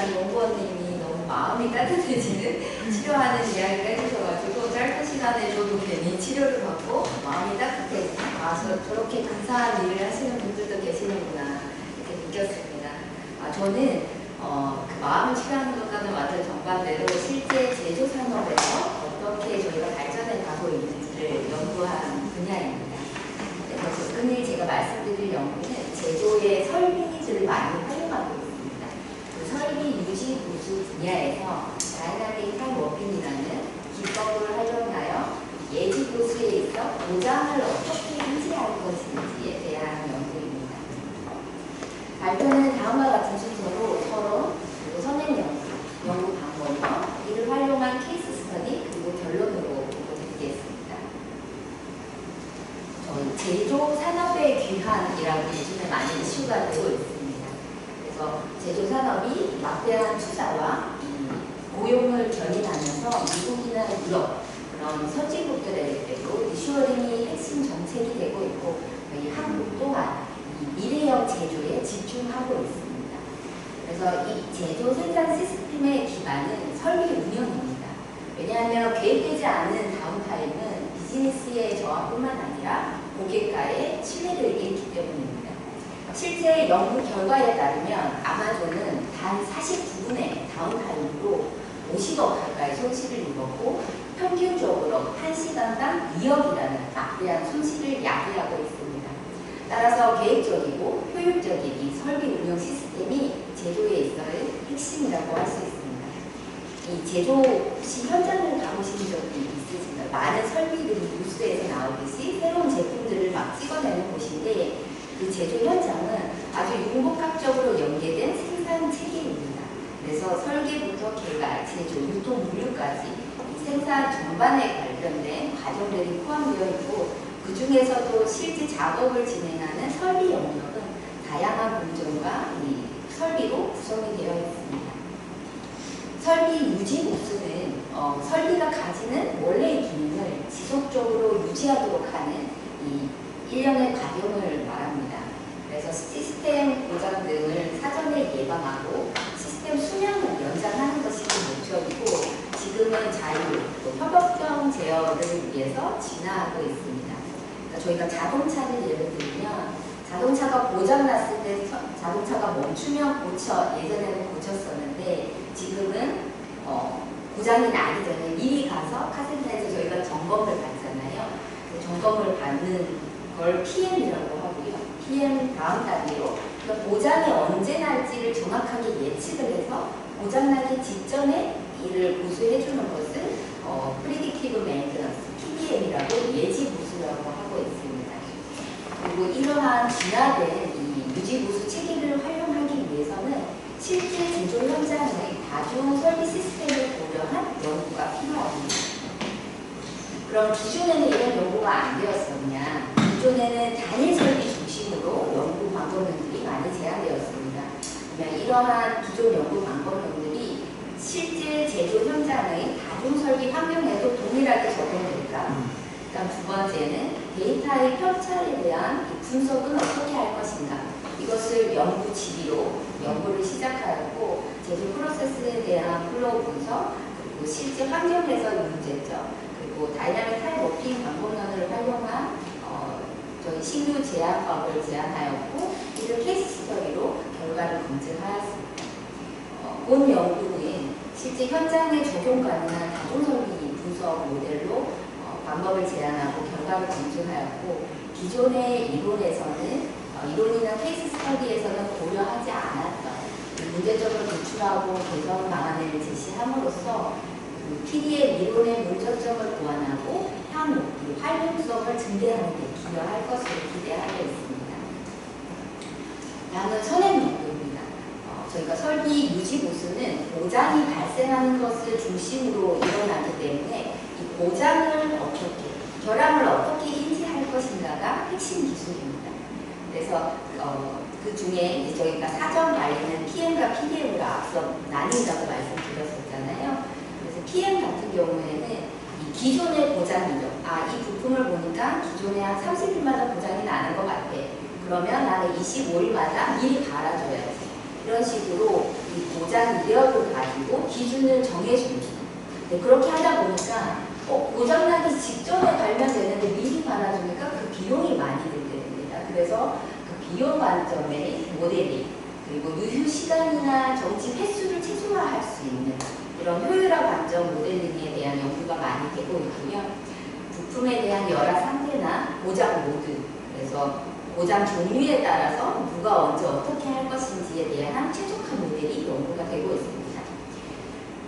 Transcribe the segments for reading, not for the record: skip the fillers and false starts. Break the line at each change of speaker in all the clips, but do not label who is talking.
우리 연구원님이 너무 마음이 따뜻해지는 치료하는 이야기를 해주셔가지고 짧은 시간에 저도 괜히 치료를 받고 마음이 따뜻해지는 저렇게 근사한 일을 하시는 분들도 계시는구나 이렇게 느꼈습니다. 저는 그 마음을 치료하는 것과는 완전 정반대로 실제 제조 산업에서 어떻게 저희가 발전해 가고 있는지를 연구한 분야입니다. 그래서 흔히 제가 말씀드릴 연구는 제조의 설비들을 많이 활용하고 있습니다. 그 설비 유지 보수 분야에서 다이나믹 타임 워핑이라는 기법을 활용하여 예지 보수에 있어 보장을 어떻게 인지할 것인지에 대한 연구입니다. 발표는 다음과 같은 순서로 서론, 그리고 선행 연구 방법과 이를 활용한 케이스 스터디, 그리고 결론으로 보고드리겠습니다. 제조 산업의 귀환이라고 요즘에 많이 이슈가 되고 있습니다. 그래서 제조 산업이 막대한 투자와 고용을 견인하면서 미국이나 유럽 그런 선진국들에게도 리쇼어링이 핵심 정책이 되고 있고 저희 한국 또한 미래형 제조에 집중하고 있습니다. 그래서 이 제조 생산 시스템의 기반은 설비 운영입니다. 왜냐하면 계획되지 않은 다운타임은 비즈니스의 저하뿐만 아니라 고객과의 신뢰를 잃기 때문입니다. 실제 연구 결과에 따르면 아마존은 단 49분의 다운타임으로 50억 가까이 손실을 입었고 평균적으로 1시간당 2억이라는 막대한 손실을 야기하고 있습니다. 따라서 계획적이고 효율적인 이 설비 운영 시스템이 제조에 있어의 핵심이라고 할 수 있습니다. 이 제조 혹시 현장을 가보신 적이 있으신가요? 많은 설비들이 뉴스에서 나오듯이 새로운 제품들을 막 찍어내는 곳인데 그 제조 현장은 아주 융복합적으로 연계된 생산 체계입니다. 그래서 설계부터 개발, 제조, 유통, 물류까지 생산 전반에 관련된 과정들이 포함되어 있고 그 중에서도 실제 작업을 진행하는 설비 영역은 다양한 공정과 이 설비로 구성이 되어 있습니다. 설비 유지 보수는 설비가 가지는 원래의 기능을 지속적으로 유지하도록 하는 이 일련의 과정을 말합니다. 그래서 시스템 고장 등을 사전에 예방하고 시스템 수명을 연장하는 것이 목적이고 지금은 자율, 협업형 제어를 위해서 진화하고 있습니다. 그러니까 저희가 자동차를 예를 들면 자동차가 고장났을 때 자동차가 멈추면 예전에는 고쳤었는데 지금은 고장이 나기 전에 미리 가서 카센터에서 저희가 점검을 받잖아요. 점검을 받는 걸 PM이라고 하고요. PM 다음 단계로 그러니까 고장이 언제 날지를 정확하게 예측을 해서 고장나기 직전에 이를 보수해주는 것을 Predictive Maintenance, PDM이라고 예지 보수라고 하고 있습니다. 그리고 이러한 진화된 이 유지 보수 체계를 활용하기 위해서는 실제 제조 현장의 다중 설비 시스템을 고려한 연구가 필요합니다. 그럼 기존에는 이런 연구가 안 되었었냐? 기존에는 단일 설비 중심으로 연구 방법론들이 많이 제한되었습니다. 그러면 이러한 기존 연구 방법론들이 실제 제조 현장의 다중 설비 환경에도 동일하게 적용될까? 그다음 두 번째는 데이터의 편차에 대한 분석은 어떻게 할 것인가? 이것을 연구 지휘로 연구를 시작하였고 제조 프로세스에 대한 플로우 분석, 그리고 실제 환경에서의 문제점, 그리고 다이나믹 타임 워킹 방법론을 활용한 저희 신규 제안법을 제안하였고 이를 케이스 스터디로 결과를 검증하였습니다. 본 연구는 실제 현장에 적용 가능한 다중설비 분석 모델로 방법을 제안하고 결과를 검증하였고 기존의 이론에서는 이론이나 케이스 스터디에서는 고려하지 않았던 문제점을 도출하고 개선 방안을 제시함으로써 PD의 이론의 문제점을 보완하고 향후 활용성을 증대하는 데 기여할 것으로 기대하고 있습니다. 다음은 선행 연구입니다. 저희가 설비 유지 보수는 고장이 발생하는 것을 중심으로 일어나기 때문에 이 고장을 어떻게, 결함을 어떻게 인지할 것인가가 핵심 기술입니다. 그래서 그 중에 저희가 사전 관리는 PM과 PDM으로 앞서 나뉜다고 말씀드렸었잖아요. 그래서 PM 같은 경우에는 이 기존의 고장 이력, 이 부품을 보니까 기존에 한 30일마다 고장이 나는 것 같아. 그러면 나는 25일마다 미리 갈아줘야지. 이런 식으로 이 고장 이력을 가지고 기준을 정해줍니다. 그렇게 하다 보니까 고장나기 직전에 갈면 되는데 미리 갈아주니까 그 비용이 많이 들게 됩니다. 그래서 그 비용 관점의 모델링, 그리고 유휴 시간이나 정지 횟수를 최소화할 수 있는 이런 효율화 관점 모델링에 대한 연구가 많이 되고 있고요. 부품에 대한 열화 상태나 고장 모드, 그래서 고장 종류에 따라서 누가 언제 어떻게 할 것인지에 대한 최적화 모델이 연구가 되고 있습니다.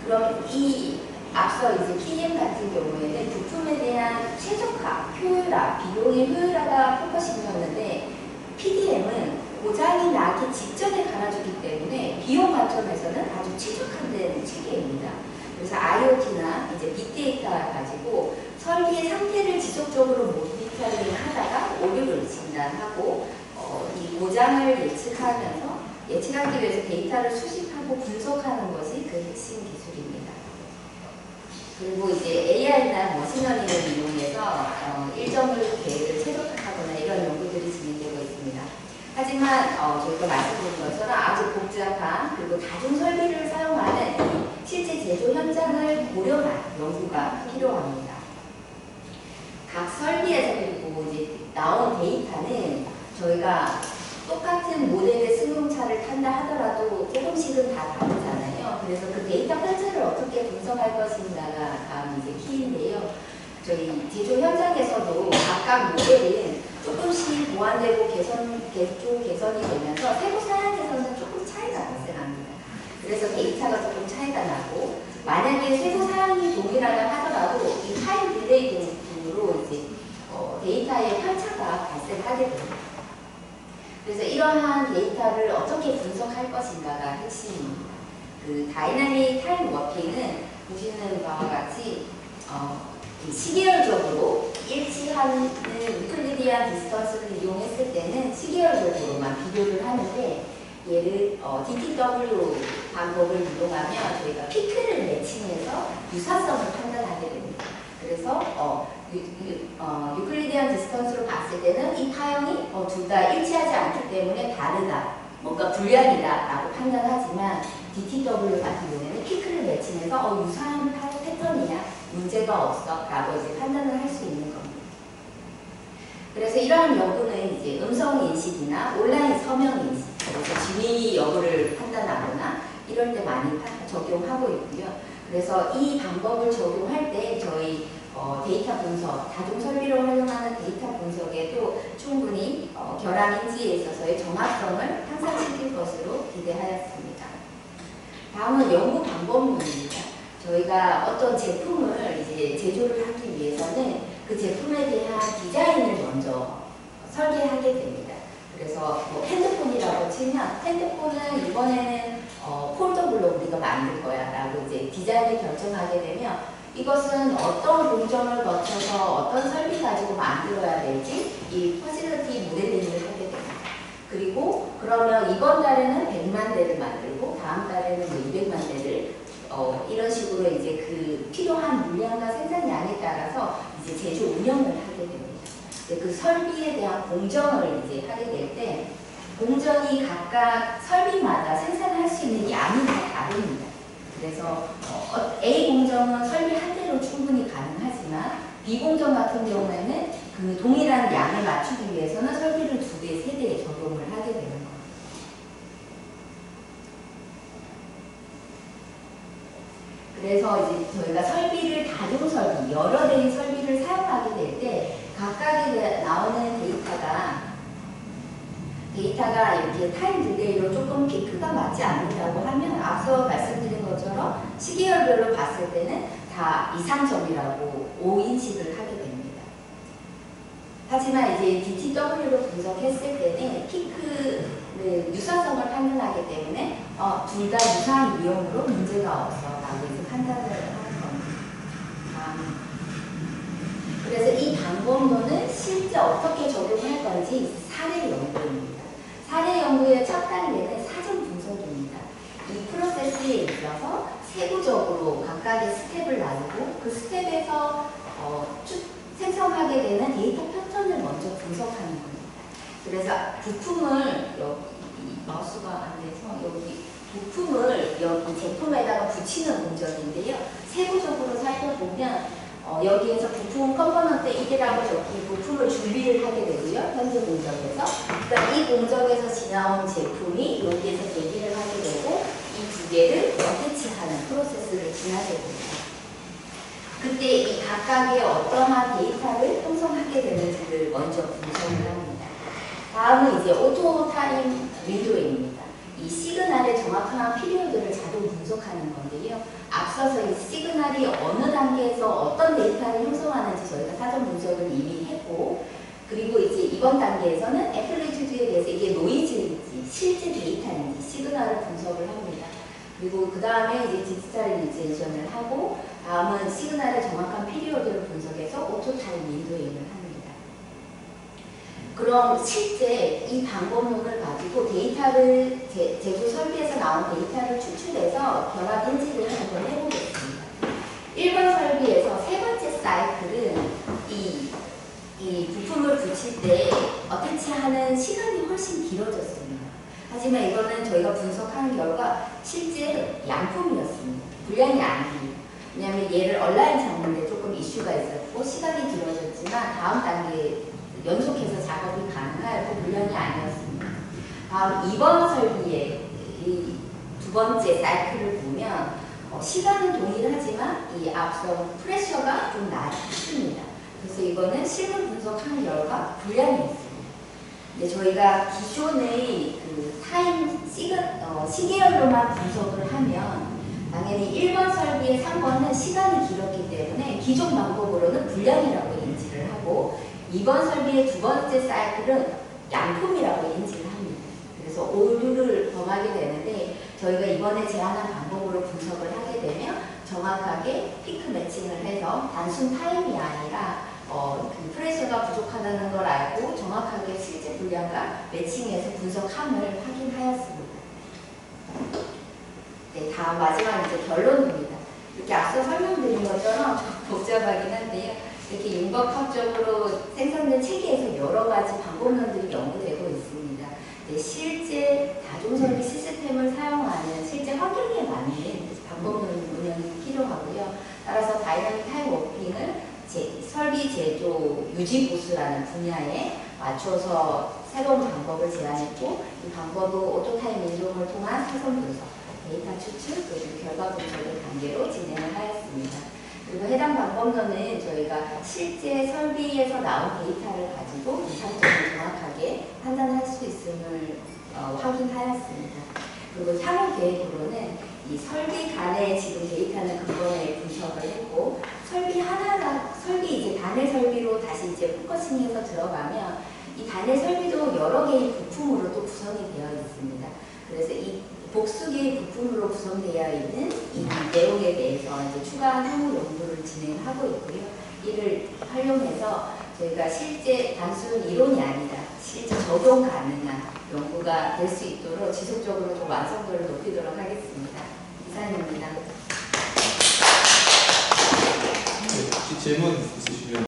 그럼 이 앞서 이제 PM 같은 경우에는 부품에 대한 최적화, 효율화, 비용의 효율화가 포커싱이었는데 PDM은 고장이 나기 직전에 갈아주기 때문에 비용 관점에서는 아주 최적화된 체계입니다. 그래서 IoT나 이제 빅데이터를 가지고 설비의 상태를 지속적으로 모니터링 하다가 오류를 진단하고 이 고장을 예측하기 위해서 데이터를 수집하고 분석하는 것이 그 핵심 기술입니다. 그리고 이제 AI나 머신러닝을 이용해서 일정을 계획을 최적화하거나 이런 연구들이 진행되고 있습니다. 하지만 저희가 말씀드린 것처럼 아주 복잡한 그리고 다중 설비를 사용하는 실제 제조 현장을 고려한 연구가 필요합니다. 각 설비에서 그리고 이제 나온 데이터는 저희가 똑같은 모델의 승용차를 탄다 하더라도 조금씩은 다 다르잖아요. 그래서 그 데이터 편차를 어떻게 분석할 것인가가 다음 이제 키인데요. 저희 제조 현장에서도 각각 모델은 조금씩 보완되고 개선이 되면서 세부 사양에서는 조금 차이가 발생합니다. 그래서 데이터가 조금 차이가 나고, 만약에 세부 사양이 동일하다 하더라도 이 타임 딜레이 등으로 이제 데이터의 편차가 발생하게 됩니다. 그래서 이러한 데이터를 어떻게 분석할 것인가가 핵심입니다. 그 다이나믹 타임 워킹은 보시는 바와 같이 시계열적으로 일치하는 유클리디안 디스턴스를 이용했을 때는 시계열적으로만 비교를 하는데, 얘를 DTW 방법을 이용하면 저희가 피크를 매칭해서 유사성을 판단하게 됩니다. 그래서 유클리디안 디스턴스로 봤을 때는 이 파형이 둘 다 일치하지 않기 때문에 다르다, 뭔가 불량이다 라고 판단하지만, DTW 같은 경우에는 피크를 매칭해서 유사한 패턴이야, 문제가 없어 라고 이제 판단을 할 수 있는 겁니다. 그래서 이러한 연구는 이제 음성 인식이나 온라인 서명 인식, 그래서 진위 여부를 판단하거나 이럴 때 많이 적용하고 있고요. 그래서 이 방법을 적용할 때 저희 데이터 분석, 다중 설비를 활용하는 데이터 분석에도 충분히 결함 인지에 있어서의 정확성을 향상시킬 것으로 기대하였습니다. 다음은 연구 방법론입니다. 저희가 어떤 제품을 이제 제조를 하기 위해서는 그 제품에 대한 디자인을 먼저 설계하게 됩니다. 그래서 핸드폰이라고 치면 핸드폰은 이번에는 폴더블로 우리가 만들 거야 라고 이제 디자인을 결정하게 되면 이것은 어떤 공정을 거쳐서 어떤 설비 가지고 만들어야 될지 이 퍼실리티 모델링을 하게 됩니다. 그리고 그러면 이번 달에는 100만 대를 만들고 다음 달에는 200만 대를 이런 식으로 이제 그 필요한 물량과 생산량에 따라서 이제 제조 운영을 하게 됩니다. 그 설비에 대한 공정을 이제 하게 될 때 공정이 각각 설비마다 생산할 수 있는 양이 다 다릅니다. 그래서 A 공정은 설비 한 대로 충분히 가능하지만 B 공정 같은 경우에는 그 동일한 양을 맞추기 위해서는 설비를 2대, 3대 적용을 하게 되는 겁니다. 그래서 이제 저희가 설비를 다중 설비, 여러 대의 설비를 사용하게 될 때 각각에 나오는 데이터가 이렇게 타임 딜레이로 조금 피크가 맞지 않는다고 하면 앞서 말씀드린 것처럼 시계열별로 봤을 때는 다 이상점이라고 오인식을 하게 됩니다. 하지만 이제 DTW로 분석했을 때는 피크는 유사성을 판단하기 때문에 둘 다 유사한 유형으로 문제가 없어 라고 이제 판단을 하는 겁니다. 그래서 이 방법론은 실제 어떻게 적용할 건지 사례 연구입니다. 사례 연구의 첫 단계는 사전 분석입니다. 이 프로세스에 있어서 세부적으로 각각의 스텝을 나누고 그 스텝에서 생성하게 되는 데이터 패턴을 먼저 분석하는 겁니다. 그래서 부품을 마우스가 안 돼서 여기 부품을 여기 제품에다가 붙이는 공정인데요. 세부적으로 살펴보면 여기에서 부품 컴포넌트 1이라고 여기 부품을 준비를 하게 되고요. 현재 공정에서. 그러니까 이 공정에서 지나온 제품이 여기에서 대기를 하게 되고 이 두 개를 어태치하는 프로세스를 지나게 됩니다. 그때 이 각각의 어떠한 데이터를 형성하게 되는지를 먼저 분석을 합니다. 다음은 이제 오토 타임 윈도우입니다. 이 시그널의 정확한 피리오드를 자동 분석하는 건데요. 앞서서 이 시그널이 어느 단계에서 어떤 데이터를 형성하는지 저희가 사전 분석을 이미 했고, 그리고 이제 이번 단계에서는 앰플리튜드에 대해서 이게 노이즈인지 실제 데이터인지 시그널을 분석을 합니다. 그리고 그 다음에 이제 디지털리제이션을 하고, 다음은 시그널의 정확한 피리오드를 분석해서 오토 타임 윈도잉을 합니다. 그럼 실제 이 방법론을 가지고 데이터를 제조 설비에서 나온 데이터를 추출해서 결합 인지를 하는 걸 해보겠습니다. 1번 설비에서 세 번째 사이클은 이 부품을 붙일 때 어태치하는 시간이 훨씬 길어졌습니다. 하지만 이거는 저희가 분석한 결과 실제 양품이었습니다. 분량이 아닙니다. 왜냐하면 얘를 온라인 잡는데 조금 이슈가 있었고 시간이 길어졌지만 다음 단계에 연속해서 작업이 가능할 그 분량이 아니었습니다. 다음 2번 설비의 이 두 번째 사이클을 보면 시간은 동일하지만 이 앞서 프레셔가 좀 낮습니다. 그래서 이거는 실물 분석한 결과 분량이 있습니다. 근데 저희가 기존의 그 타임 시계열로만 분석을 하면 당연히 1번 설비의 3번은 시간이 길었기 때문에 기존 방법으로는 분량이라고 인지를 하고 2번 설비의 두 번째 사이클은 양품이라고 인지를 합니다. 그래서 오류를 범하게 되는데 저희가 이번에 제안한 방법으로 분석을 하게 되면 정확하게 피크 매칭을 해서 단순 타임이 아니라 그 프레셔가 부족하다는 걸 알고 정확하게 실제 분량과 매칭해서 분석함을 확인하였습니다. 네, 다음 마지막 이제 결론입니다. 이렇게 앞서 설명드린 것처럼 좀 복잡하긴 한데요. 이렇게 융합학적으로 생산된 체계에서 여러 가지 방법론들이 연구되고 있습니다. 네, 실제 다중설비 시스템을 사용하는 실제 환경에 맞는 방법론 운영이 필요하고요. 따라서 다이나믹 타임 워킹을 설비 제조 유지 보수라는 분야에 맞춰서 새로운 방법을 제안했고 이 방법은 오토타임 인종을 통한 사선 분석, 데이터 추출, 그리고 결과 분석의 단계로 진행을 하였습니다. 그리고 해당 방법론은 저희가 실제 설비에서 나온 데이터를 가지고 이상적으로 정확하게 판단할 수 있음을 확인하였습니다. 그리고 향후 계획으로는 이 설비 간의 지금 데이터는 근본에 분석을 했고 설비 하나가 이제 단일 설비로 다시 이제 포커싱해서 들어가면 이 단일 설비도 여러 개의 부품으로 또 구성이 되어 있습니다. 그래서 이 복수개의 부품으로 구성되어 있는 이 내용에 대해서 이제 추가 향후 연구를 진행하고 있고요. 이를 활용해서 저희가 실제 단순 이론이 아니라 실제 적용 가능한 연구가 될 수 있도록 지속적으로 좀 완성도를 높이도록 하겠습니다. 이상입니다.
네, 혹시 질문 있으시면